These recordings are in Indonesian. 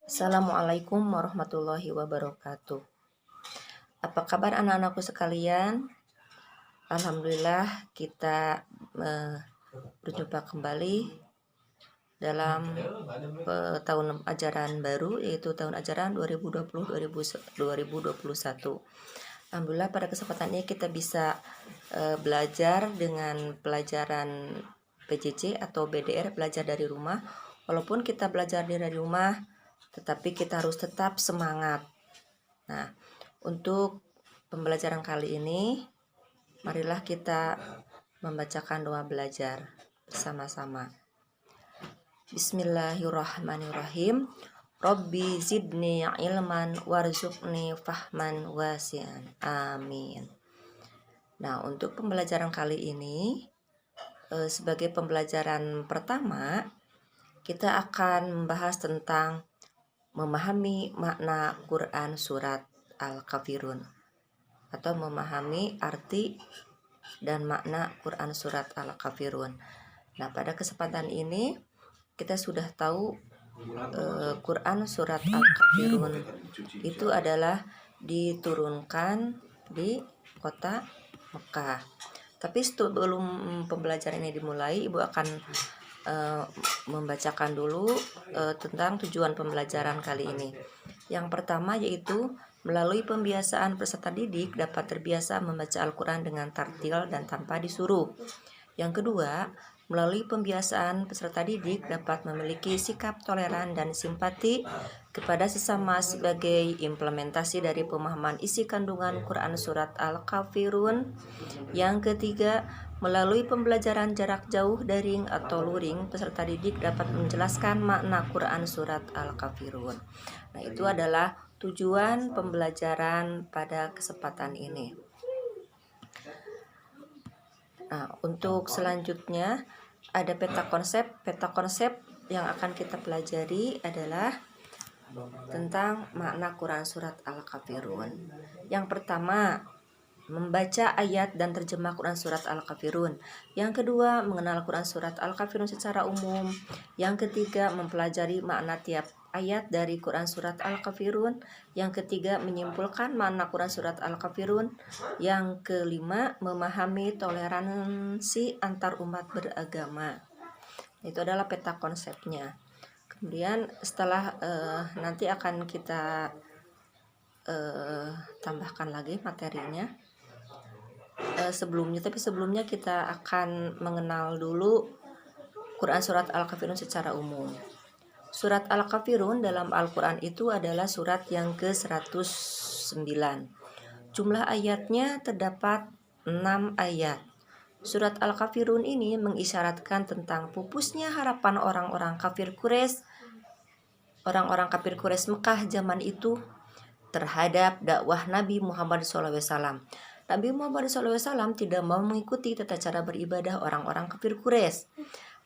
Assalamualaikum warahmatullahi wabarakatuh. Apa kabar anak-anakku sekalian? Alhamdulillah kita berjumpa kembali dalam tahun ajaran baru, yaitu tahun ajaran 2020-2021. Alhamdulillah pada kesempatan ini kita bisa belajar dengan pelajaran PJJ atau BDR, belajar dari rumah. Walaupun kita belajar dari rumah, tetapi kita harus tetap semangat. Nah, untuk pembelajaran kali ini, marilah kita membacakan doa belajar bersama-sama. Bismillahirrahmanirrahim. Rabbi zidni ilman warzuqni fahman wasi'an. Amin. Nah, untuk pembelajaran kali ini, sebagai pembelajaran pertama, kita akan membahas tentang memahami makna Quran surat Al-Kafirun, atau memahami arti dan makna Quran surat Al-Kafirun. Nah, pada kesempatan ini kita sudah tahu Quran surat Al-Kafirun itu adalah diturunkan di kota Mekah. Tapi sebelum pembelajaran ini dimulai, Ibu akan membacakan dulu tentang tujuan pembelajaran kali ini. Yang pertama yaitu melalui pembiasaan peserta didik dapat terbiasa membaca Al-Quran dengan tartil dan tanpa disuruh. Yang kedua, melalui pembiasaan peserta didik dapat memiliki sikap toleran dan simpati kepada sesama sebagai implementasi dari pemahaman isi kandungan Quran surat Al-Kafirun. Yang ketiga, melalui pembelajaran jarak jauh daring atau luring, peserta didik dapat menjelaskan makna Quran surat Al-Kafirun. Nah, itu adalah tujuan pembelajaran pada kesempatan ini. Nah, untuk selanjutnya ada peta konsep. Peta konsep yang akan kita pelajari adalah tentang makna Quran surat Al-Kafirun. Yang pertama, membaca ayat dan terjemah Quran surat Al-Kafirun. Yang kedua, mengenal Quran surat Al-Kafirun secara umum. Yang ketiga, mempelajari makna tiap ayat dari Quran surat Al-Kafirun. Yang ketiga, menyimpulkan makna Quran surat Al-Kafirun. Yang kelima, memahami toleransi antar umat beragama. Itu adalah peta konsepnya. Kemudian setelah nanti akan kita tambahkan lagi materinya. Sebelumnya kita akan mengenal dulu Quran surat Al-Kafirun secara umum. Surat Al-Kafirun dalam Al-Quran itu adalah surat yang ke-109. Jumlah ayatnya terdapat 6 ayat. Surat Al-Kafirun ini mengisyaratkan tentang pupusnya harapan orang-orang kafir Quraisy, orang-orang kafir Quraisy Mekah zaman itu terhadap dakwah Nabi Muhammad SAW. Nabi Muhammad SAW tidak mau mengikuti tata cara beribadah orang-orang kafir Quraisy.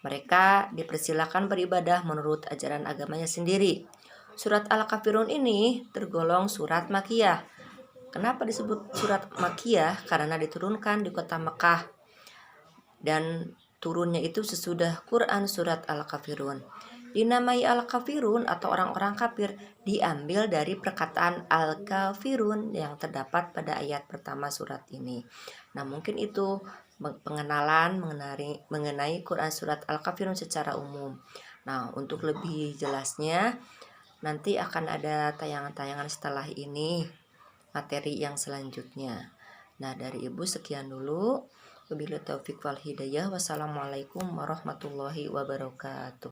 Mereka dipersilakan beribadah menurut ajaran agamanya sendiri. Surat Al-Kafirun ini tergolong surat Makkiyah. Kenapa disebut surat Makkiyah? Karena diturunkan di kota Mekah dan turunnya itu sesudah Quran surat Al-Kafirun. Dinamai Al-Kafirun atau orang-orang kafir diambil dari perkataan Al-Kafirun yang terdapat pada ayat pertama surat ini. Nah, mungkin itu pengenalan mengenai Quran surat Al-Kafirun secara umum. Nah, untuk lebih jelasnya nanti akan ada tayangan-tayangan setelah ini, materi yang selanjutnya. Nah, dari Ibu sekian dulu. Wabillahi taufiq wal hidayah. Wassalamualaikum warahmatullahi wabarakatuh.